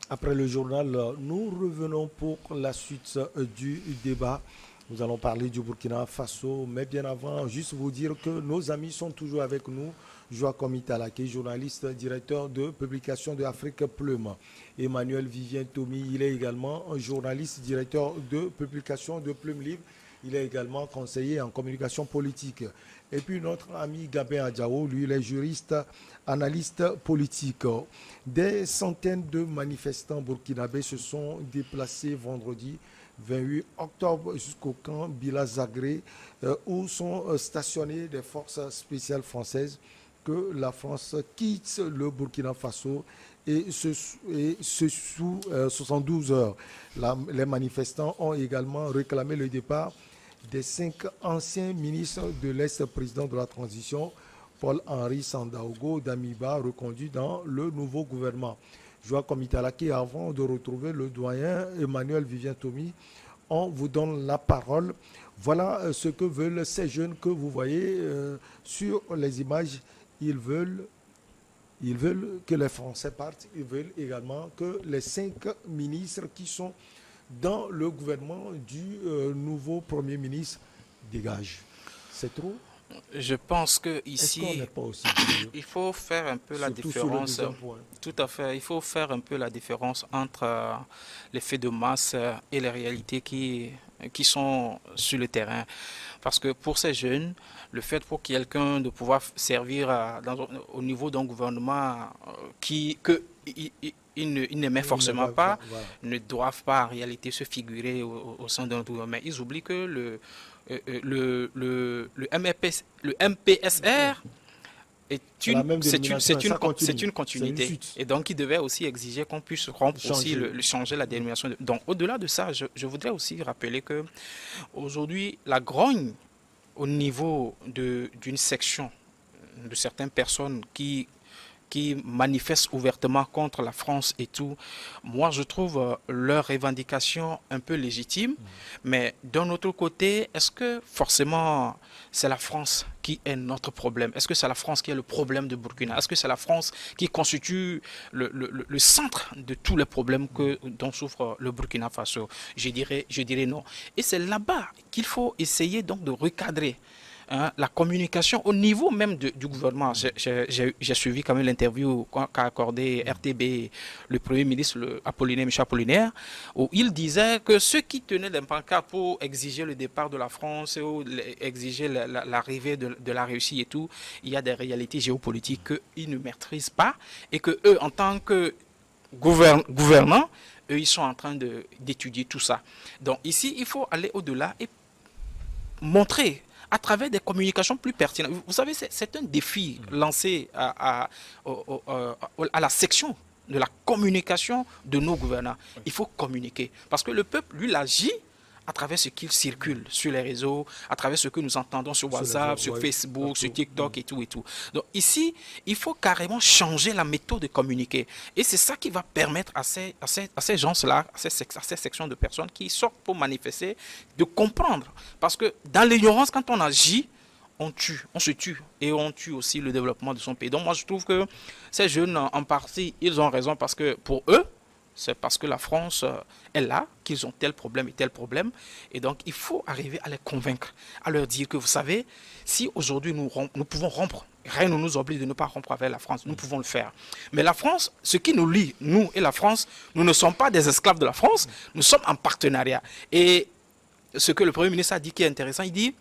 Après le journal, nous revenons pour la suite du débat. Nous allons parler du Burkina Faso, mais bien avant, juste vous dire que nos amis sont toujours avec nous. Joachim Italake, journaliste, directeur de publication de Afrique Plume. Emmanuel Vivien Tomi, il est également un journaliste, directeur de publication de Plume Libre. Il est également conseiller en communication politique. Et puis notre ami Gabin Adjao, lui, il est juriste, analyste politique. Des centaines de manifestants burkinabés se sont déplacés vendredi 28 octobre jusqu'au camp Bila Zagré, où sont stationnées des forces spéciales françaises que la France quitte le Burkina Faso et ce sous 72 heures. Les manifestants ont également réclamé le départ des 5 anciens ministres de l'ex-président de la transition, Paul-Henri Sandaogo Damiba, reconduit dans le nouveau gouvernement. Joachim Italake, avant de retrouver le doyen Emmanuel Vivien Tomi, on vous donne la parole. Voilà ce que veulent ces jeunes que vous voyez sur les images. Ils veulent, ils veulent que les Français partent. Ils veulent également que les 5 ministres qui sont dans le gouvernement du nouveau Premier ministre dégagent. C'est trop? Je pense que Est-ce qu'on ici, n'est pas aussi vieux? il faut faire un peu la Surtout sur le différence. deuxième point. Tout à fait, il faut faire un peu la différence entre les faits de masse et les réalités qui sont sur le terrain. Parce que pour ces jeunes, le fait pour quelqu'un de pouvoir servir au niveau d'un gouvernement ils n'aimaient Il ne forcément va, pas, voilà. ne doivent pas en réalité se figurer au sein d'un gouvernement. Mais ils oublient que le le MPSR C'est la même dénomination et ça c'est continue. une C'est une continuité. suite. Et donc, il devait aussi exiger qu'on puisse rompre aussi, Changer. changer la dénomination. Donc, au-delà de ça, je voudrais aussi rappeler que aujourd'hui, la grogne au niveau d'une section de certaines personnes qui manifestent ouvertement contre la France et tout, moi je trouve leurs revendications un peu légitimes, mais d'un autre côté, est-ce que forcément c'est la France qui est notre problème? Est-ce que c'est la France qui est le problème de Burkina? Est-ce que c'est la France qui constitue le centre de tous les problèmes dont souffre le Burkina Faso? Je dirais non. Et c'est là-bas qu'il faut essayer donc de recadrer, hein, la communication au niveau même du gouvernement. J'ai suivi quand même l'interview qu'a accordé RTB le Premier ministre Apollinaire, Michel Apollinaire, où il disait que ceux qui tenaient des pancartes pour exiger le départ de la France ou exiger l'arrivée de la Russie et tout, il y a des réalités géopolitiques qu'ils ne maîtrisent pas et que eux, en tant que gouvernants, eux, ils sont en train d'étudier tout ça. Donc ici, il faut aller au-delà et montrer à travers des communications plus pertinentes. Vous savez, c'est un défi lancé à la section de la communication de nos gouvernants. Il faut communiquer. Parce que le peuple, lui, agit à travers ce qu'il circule sur les réseaux, à travers ce que nous entendons sur Sur les WhatsApp, sur ouais, Facebook, sur partout. TikTok et tout et tout. Donc ici, il faut carrément changer la méthode de communiquer. Et c'est ça qui va permettre à ces gens-là, à ces sections de personnes qui sortent pour manifester, de comprendre. Parce que dans l'ignorance, quand on agit, on tue, on se tue et on tue aussi le développement de son pays. Donc moi je trouve que ces jeunes, en partie, ils ont raison parce que pour eux, c'est parce que la France est là qu'ils ont tel problème et tel problème. Et donc, il faut arriver à les convaincre, à leur dire que vous savez, si aujourd'hui nous pouvons rompre, rien ne nous oblige de ne pas rompre avec la France, nous pouvons le faire. Mais la France, ce qui nous lie, nous et la France, nous ne sommes pas des esclaves de la France, nous sommes en partenariat. Et ce que le Premier ministre a dit qui est intéressant, il dit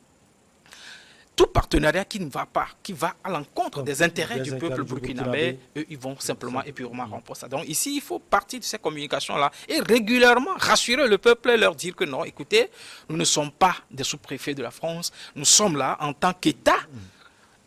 tout partenariat qui ne va pas, qui va à l'encontre des intérêts du peuple burkinabé, eux, ils vont simplement et purement rompre ça. Donc ici, il faut partir de ces communications-là et régulièrement rassurer le peuple et leur dire que non, écoutez, nous ne sommes pas des sous-préfets de la France, nous sommes là en tant qu'État,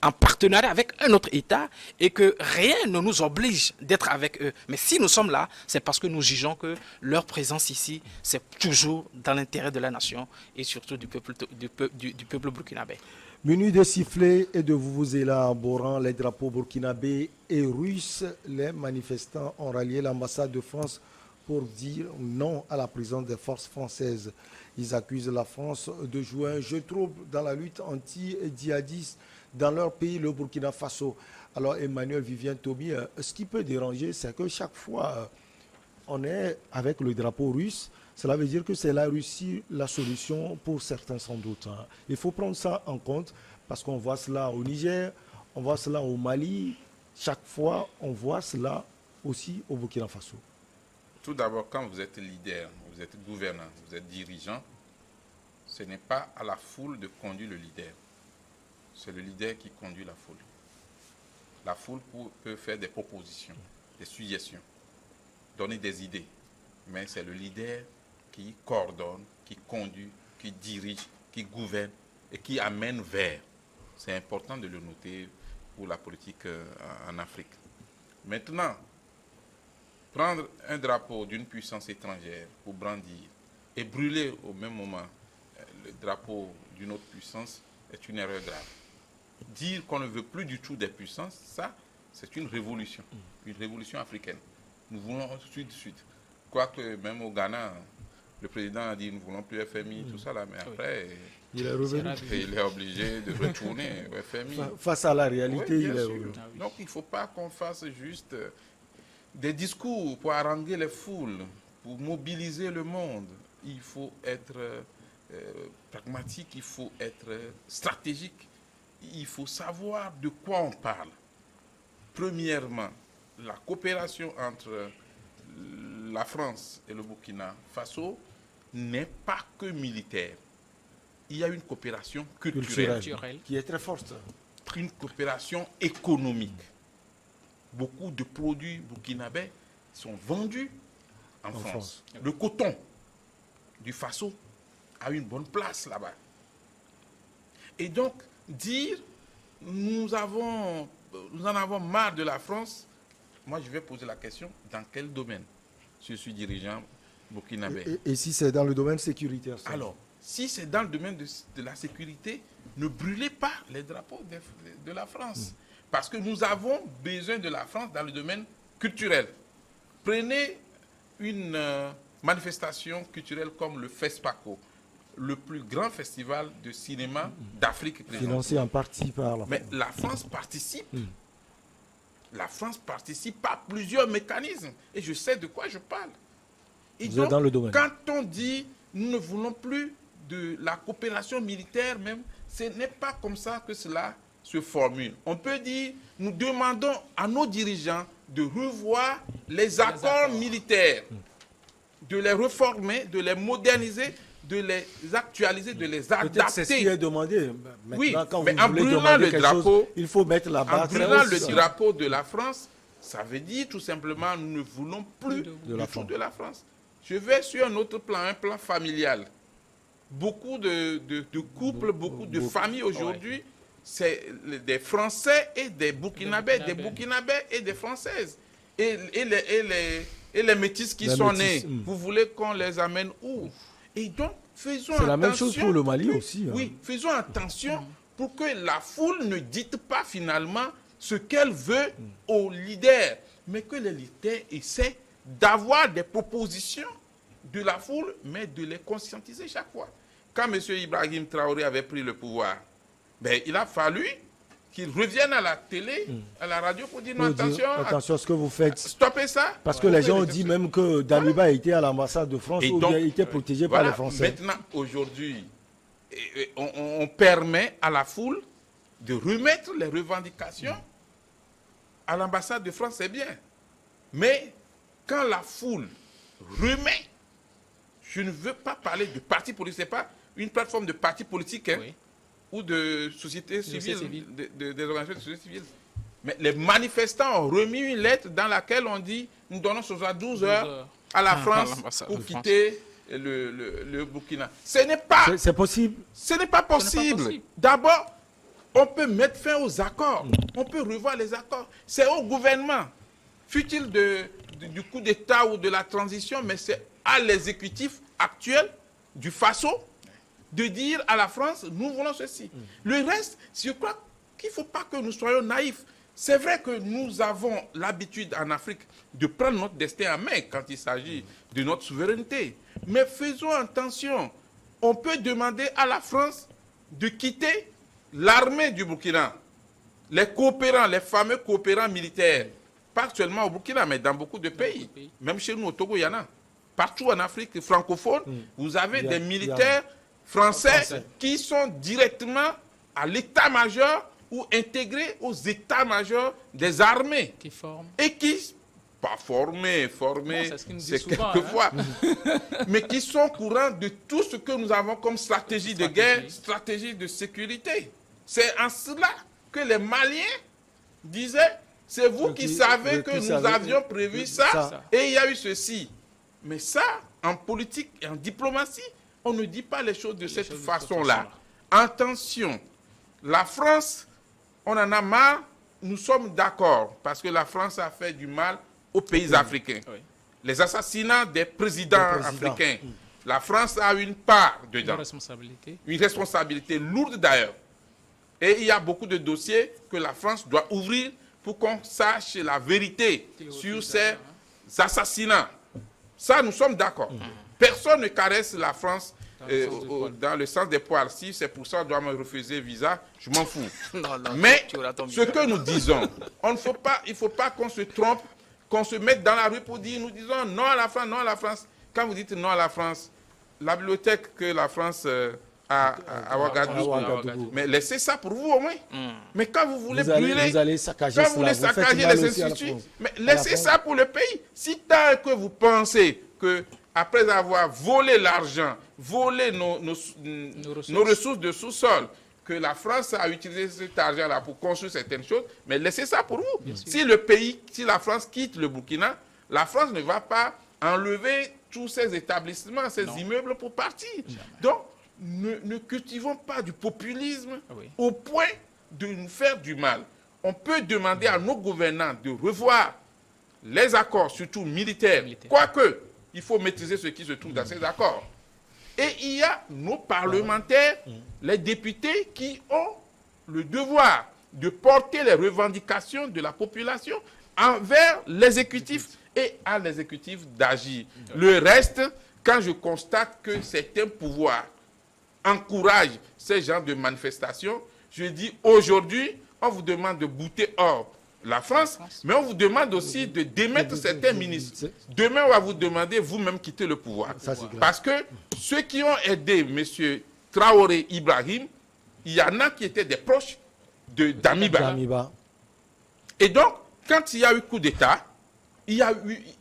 en partenariat avec un autre État et que rien ne nous oblige d'être avec eux. Mais si nous sommes là, c'est parce que nous jugeons que leur présence ici, c'est toujours dans l'intérêt de la nation et surtout du peuple burkinabé. Minuit de sifflet et de vuvuzela en bourrant les drapeaux burkinabés et russes, les manifestants ont rallié l'ambassade de France pour dire non à la présence des forces françaises. Ils accusent la France de jouer un jeu trouble dans la lutte anti-djihadiste dans leur pays, le Burkina Faso. Alors Emmanuel Vivien Tomi, ce qui peut déranger, c'est que chaque fois on est avec le drapeau russe, cela veut dire que c'est la Russie la solution pour certains sans doute. Hein. Il faut prendre ça en compte parce qu'on voit cela au Niger, on voit cela au Mali, chaque fois on voit cela aussi au Burkina Faso. Tout d'abord, quand vous êtes leader, vous êtes gouvernant, vous êtes dirigeant, ce n'est pas à la foule de conduire le leader. C'est le leader qui conduit la foule. La foule peut faire des propositions, des suggestions, donner des idées. Mais c'est le leader qui coordonne, qui conduit, qui dirige, qui gouverne et qui amène vers. C'est important de le noter pour la politique en Afrique. Maintenant, prendre un drapeau d'une puissance étrangère pour brandir et brûler au même moment le drapeau d'une autre puissance est une erreur grave. Dire qu'on ne veut plus du tout des puissances, ça, c'est une révolution africaine. Nous voulons sud-sud. Quoique même au Ghana, le président a dit nous ne voulons plus FMI, tout ça là, mais après, il est revenu. Il est obligé de retourner au FMI. Face à la réalité, oui, il est sûr. revenu. Donc il ne faut pas qu'on fasse juste des discours pour haranguer les foules, pour mobiliser le monde. Il faut être pragmatique, il faut être stratégique, il faut savoir de quoi on parle. Premièrement, la coopération entre la France et le Burkina Faso n'est pas que militaire. Il y a une coopération culturelle. Qui est très forte. Une coopération économique. Beaucoup de produits burkinabés sont vendus en France. Le coton du Faso a une bonne place là-bas. Et donc, dire nous en avons marre de la France, moi je vais poser la question, dans quel domaine? Je suis dirigeant burkinabé. Et si c'est dans le domaine sécuritaire? Alors, si c'est dans le domaine de la sécurité, ne brûlez pas les drapeaux de la France. Parce que nous avons besoin de la France dans le domaine culturel. Prenez une manifestation culturelle comme le FESPACO, le plus grand festival de cinéma d'Afrique. Financé en partie par la France. Mais la France participe. La France participe par plusieurs mécanismes. Et je sais de quoi je parle. Et Vous donc, êtes dans le domaine. quand on dit nous ne voulons plus de la coopération militaire même, ce n'est pas comme ça que cela se formule. On peut dire, nous demandons à nos dirigeants de revoir les accords militaires, de les réformer, de les moderniser, de les actualiser, de les adapter. Peut-être c'est ce qui est demandé. Maintenant, Oui, quand mais vous en voulez brûlant demander le quelque drapeau, chose, il faut mettre la barre en très brûlant haute. le drapeau de la France, ça veut dire tout simplement nous ne voulons plus de la France. de la France. Je vais sur un autre plan, un plan familial. Beaucoup de couples, beaucoup de familles aujourd'hui, c'est des Français et des Burkinabés, des Burkinabés et des Françaises. Et les métis qui sont nés, vous voulez qu'on les amène où? Et donc, faisons attention. C'est la même chose pour le Mali aussi. Oui, faisons attention pour que la foule ne dise pas finalement ce qu'elle veut aux leaders, mais que les leaders essaient d'avoir des propositions de la foule, mais de les conscientiser chaque fois. Quand M. Ibrahim Traoré avait pris le pouvoir, ben, il a fallu qu'il revienne à la télé, à la radio pour dire non, attention à ce que vous faites. Stoppez ça. Parce que les gens ont dit même que Daliba était à l'ambassade de France où il était protégé par les Français. Maintenant, aujourd'hui, on permet à la foule de remettre les revendications à l'ambassade de France, c'est bien. Mais quand la foule remet, je ne veux pas parler de parti politique, ce n'est pas une plateforme de parti politique ou de société civile, des organisations de société civile. Mais les manifestants ont remis une lettre dans laquelle on dit nous donnons 12 heures à la France pour quitter le Burkina. Ce n'est pas... C'est possible. Ce n'est pas possible. D'abord, on peut mettre fin aux accords. On peut revoir les accords. C'est au gouvernement, fut-il du coup d'État ou de la transition, mais c'est à l'exécutif actuel du Faso de dire à la France, nous voulons ceci. Le reste, je crois qu'il ne faut pas que nous soyons naïfs. C'est vrai que nous avons l'habitude en Afrique de prendre notre destin en main quand il s'agit de notre souveraineté. Mais faisons attention. On peut demander à la France de quitter l'armée du Burkina, les coopérants, les fameux coopérants militaires, pas seulement au Burkina, mais dans beaucoup de pays. Même chez nous, au Togo, il y en a. Partout en Afrique francophone, vous avez des militaires français qui sont directement à l'état-major ou intégrés aux états-majors des armées. Qui forment. Et qui, pas formés, c'est quelquefois, mais qui sont courants de tout ce que nous avons comme stratégie de guerre, stratégie de sécurité. C'est en cela que les Maliens disaient, c'est vous qui savez que nous avions prévu ça, et il y a eu ceci. Mais ça, en politique et en diplomatie, on ne dit pas les choses de cette façon-là. Attention, la France, on en a marre, nous sommes d'accord, parce que la France a fait du mal aux pays africains. Oui. Les assassinats des présidents africains, la France a une part dedans. Une responsabilité lourde d'ailleurs. Et il y a beaucoup de dossiers que la France doit ouvrir pour qu'on sache la vérité sur ces assassinats. Ça, nous sommes d'accord. Personne ne caresse la France dans le sens des poils. Si c'est pour ça qu'on doit me refuser visa, je m'en fous. Mais ce que nous disons, il ne faut pas qu'on se trompe, qu'on se mette dans la rue pour dire, nous disons non à la France, non à la France. Quand vous dites non à la France, la bibliothèque que la France à Ouagadougou. Mais laissez ça pour vous au moins. Mais quand vous voulez brûler, vous allez saccager quand vous voulez saccager les instituts, mais laissez ça pour le pays. Si tant que vous pensez que après avoir volé l'argent, volé nos ressources de sous-sol, que la France a utilisé cet argent-là pour construire certaines choses, mais laissez ça pour vous. Si la France quitte le Burkina, la France ne va pas enlever tous ces établissements, ces immeubles pour partir. Donc, ne cultivons pas du populisme au point de nous faire du mal. On peut demander à nos gouvernants de revoir les accords, surtout militaires, quoique il faut maîtriser ce qui se trouve dans ces accords. Et il y a nos parlementaires, les députés qui ont le devoir de porter les revendications de la population envers l'exécutif et à l'exécutif d'agir. Le reste, quand je constate que certains pouvoirs encouragent ces genres de manifestations, je dis aujourd'hui, on vous demande de bouter hors la France, mais on vous demande aussi de démettre certains ministres. Demain, on va vous demander vous-même quitter le pouvoir. Parce que ceux qui ont aidé M. Traoré Ibrahim, il y en a qui étaient des proches d'Amiba. Et donc, quand il y a eu coup d'État,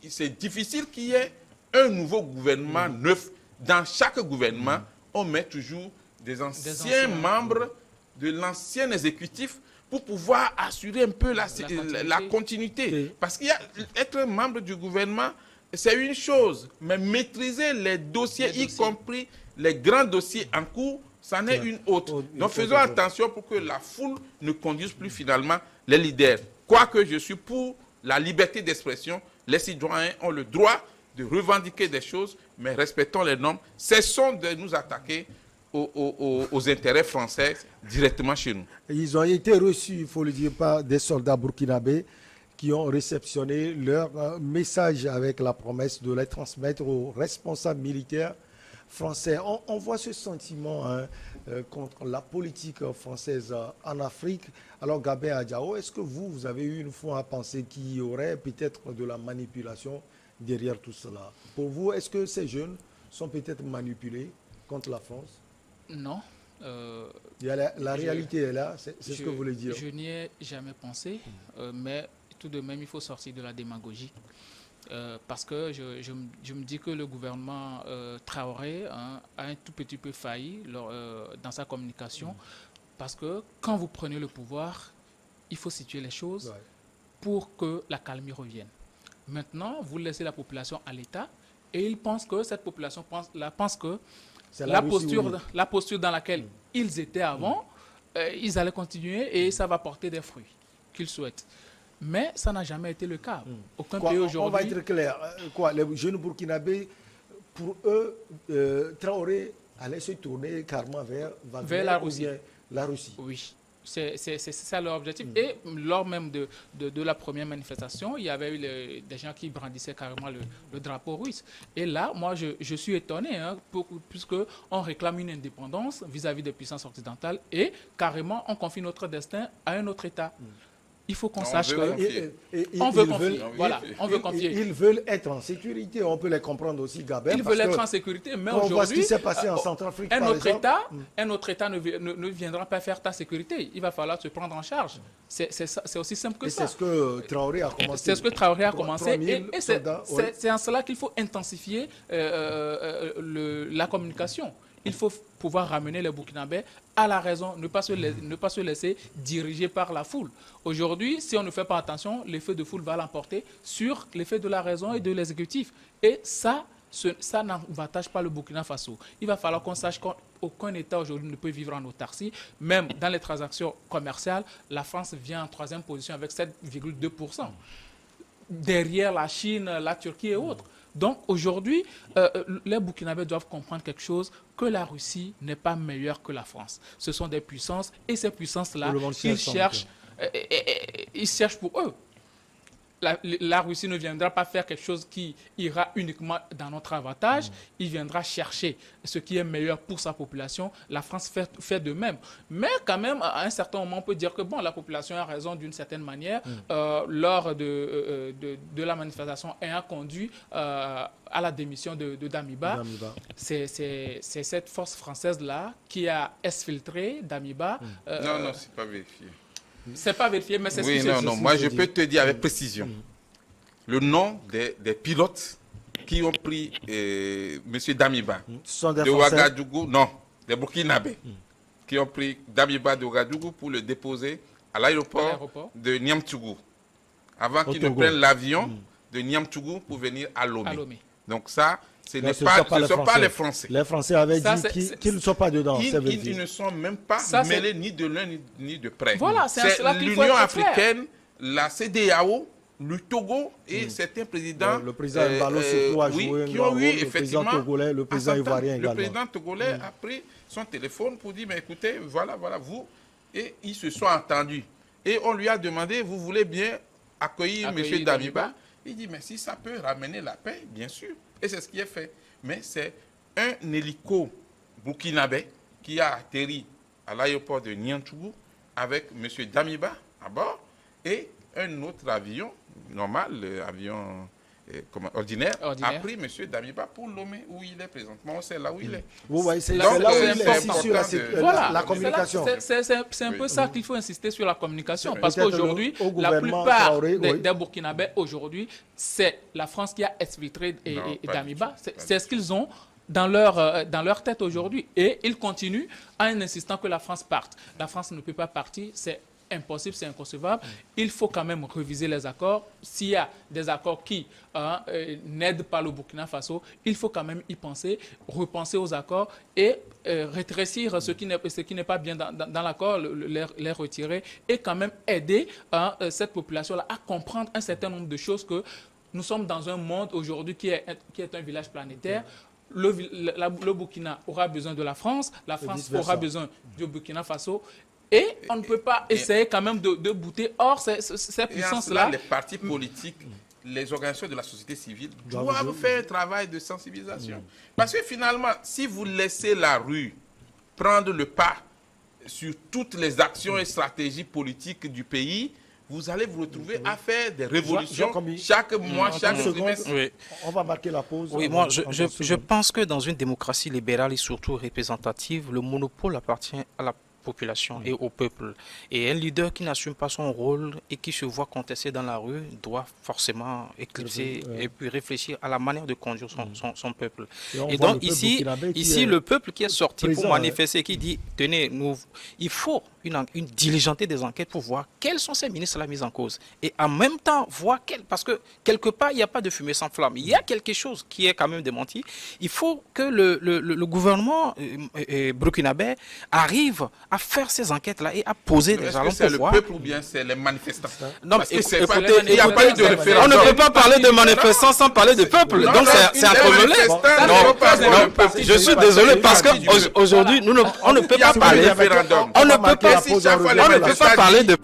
c'est difficile qu'il y ait un nouveau gouvernement neuf. Dans chaque gouvernement, on met toujours des anciens membres de l'ancien exécutif pour pouvoir assurer un peu la continuité. Parce qu'être membre du gouvernement, c'est une chose, mais maîtriser les dossiers, y compris les grands dossiers en cours, c'en est une autre. Donc faisons attention pour que la foule ne conduise plus finalement les leaders. Quoique je suis pour la liberté d'expression, les citoyens ont le droit de revendiquer des choses, mais respectons les normes. Cessons de nous attaquer aux intérêts français directement chez nous. Ils ont été reçus, il faut le dire, par des soldats burkinabés qui ont réceptionné leur message avec la promesse de les transmettre aux responsables militaires français. On voit ce sentiment contre la politique française en Afrique. Alors, Gabé Adjao, est-ce que vous avez eu une fois à penser qu'il y aurait peut-être de la manipulation derrière tout cela? Pour vous, est-ce que ces jeunes sont peut-être manipulés contre la France? Non. La réalité est là, c'est ce que vous voulez dire. Je n'y ai jamais pensé, mais tout de même, il faut sortir de la démagogie. Parce que je me dis que le gouvernement Traoré a un tout petit peu failli dans sa communication. Parce que quand vous prenez le pouvoir, il faut situer les choses pour que la calmie revienne. Maintenant, vous laissez la population à l'état et ils pensent que cette population pense que la posture dans laquelle ils étaient avant, ils allaient continuer et ça va porter des fruits qu'ils souhaitent. Mais ça n'a jamais été le cas. Aucun pays aujourd'hui... On va être clair. Les jeunes burkinabés, pour eux, Traoré allait se tourner carrément vers la Russie. La Russie. Oui. C'est ça leur objectif. Et lors même de la première manifestation, il y avait eu des gens qui brandissaient carrément le drapeau russe. Et là, moi, je suis étonné, puisqu'on réclame une indépendance vis-à-vis des puissances occidentales et carrément, on confie notre destin à un autre État. il faut qu'on On sache veut que... confier. On veut ils confier, veulent- voilà, on veut confier. Ils veulent être en sécurité. On peut les comprendre aussi, Gabin. Ils parce veulent être que en sécurité, mais quand on voit ce qui aujourd'hui, s'est passé en Centrafrique, un par autre exemple, État ne viendra pas faire ta sécurité. Il va falloir se prendre en charge. C'est aussi simple que et ça. c'est ce que Traoré a commencé. C'est ce que Traoré a commencé. 3000 Et soldats, ouais. c'est en cela qu'il faut intensifier la communication. Il faut pouvoir ramener les Burkinabés à la raison, ne pas se laisser diriger par la foule. Aujourd'hui, si on ne fait pas attention, l'effet de foule va l'emporter sur l'effet de la raison et de l'exécutif. Et ça n'avantage pas le Burkina Faso. Il va falloir qu'on sache qu'aucun État aujourd'hui ne peut vivre en autarcie. Même dans les transactions commerciales, la France vient en 3e position avec 7,2%. Derrière la Chine, la Turquie et autres. Donc aujourd'hui, les Burkinabés doivent comprendre quelque chose, que la Russie n'est pas meilleure que la France. Ce sont des puissances et ces puissances-là, ils cherchent pour eux. La Russie ne viendra pas faire quelque chose qui ira uniquement dans notre avantage. Il viendra chercher ce qui est meilleur pour sa population. La France fait de même. Mais quand même, à un certain moment, on peut dire que bon, la population a raison d'une certaine manière lors de la manifestation ayant conduit à la démission de Damiba. C'est cette force française-là qui a exfiltré Damiba. Non, c'est pas vérifié. C'est pas vérifié, mais c'est ce Oui, qui se dit. non, moi je peux te dire avec précision le nom des pilotes qui ont pris M. Damiba de Ouagadougou, non, des Burkinabés, qui ont pris Damiba de Ouagadougou pour le déposer à l'aéroport de Niamtougou, avant qu'il ne prenne l'avion de Niamtougou pour venir à Lomé. Donc ça, ce ne sont pas les Français. Les Français avaient dit qu'ils ne sont pas dedans. Ils ne sont même pas mêlés ni de l'un ni de près. Voilà, c'est l'Union africaine, la CEDEAO, le Togo et certains présidents. Le président Mbalo surtout a joué qui ont eu le président togolais, le président ivoirien également. Le président togolais a pris son téléphone pour dire, mais écoutez, voilà, vous. Et ils se sont entendus. Et on lui a demandé, vous voulez bien accueillir M. Damiba? Il dit, mais si ça peut ramener la paix, bien sûr. Et c'est ce qui est fait. Mais c'est un hélico burkinabé qui a atterri à l'aéroport de Niamtougou avec M. Damiba à bord et un autre avion normal, l'avion ordinaire, a pris M. Damiba pour Lomé, où il est présentement. On sait là où il est. Vous voyez, c'est là où il est sur la communication. C'est un peu ça qu'il faut insister sur la communication. Parce qu'aujourd'hui, la plupart des Burkinabés, aujourd'hui, c'est la France qui a exfiltré Damiba. C'est ce qu'ils ont dans leur tête aujourd'hui. Et ils continuent en insistant que la France parte. La France ne peut pas partir, c'est impossible, c'est inconcevable. Il faut quand même réviser les accords. S'il y a des accords qui n'aident pas le Burkina Faso, il faut quand même y penser, repenser aux accords et rétrécir ce qui n'est pas bien dans l'accord, les retirer et quand même aider cette population-là à comprendre un certain nombre de choses, que nous sommes dans un monde aujourd'hui qui est un village planétaire. Le Burkina aura besoin de la France aura besoin du Burkina Faso. Et on ne peut pas essayer quand même de bouter hors ces puissances-là. Les partis politiques, les organisations de la société civile doivent faire un travail de sensibilisation. Parce que finalement, si vous laissez la rue prendre le pas sur toutes les actions et stratégies politiques du pays, vous allez vous retrouver à faire des révolutions chaque mois, chaque trimestre. Oui. On va marquer la pause. Oui, moi, je pense que dans une démocratie libérale et surtout représentative, le monopole appartient à la population et au peuple. Et un leader qui n'assume pas son rôle et qui se voit contesté dans la rue doit forcément éclipser et puis réfléchir à la manière de conduire son peuple. Et donc ici le peuple qui est sorti pour manifester, qui dit, tenez, il faut une diligenter des enquêtes pour voir quels sont ces ministres la mise en cause. Et en même temps, voir parce que quelque part, il n'y a pas de fumée sans flamme. Il y a quelque chose qui est quand même démenti. Il faut que le gouvernement burkinabé arrive à faire ces enquêtes-là et à poser des jalons pour voir. C'est le peuple ou bien c'est les manifestants? Non, mais écoutez, il n'y a pas eu de référendum. On ne peut pas parler de manifestants sans parler de peuple. Donc c'est un problème. Je suis désolé parce qu'aujourd'hui, on ne peut pas parler. On ne peut pas parler de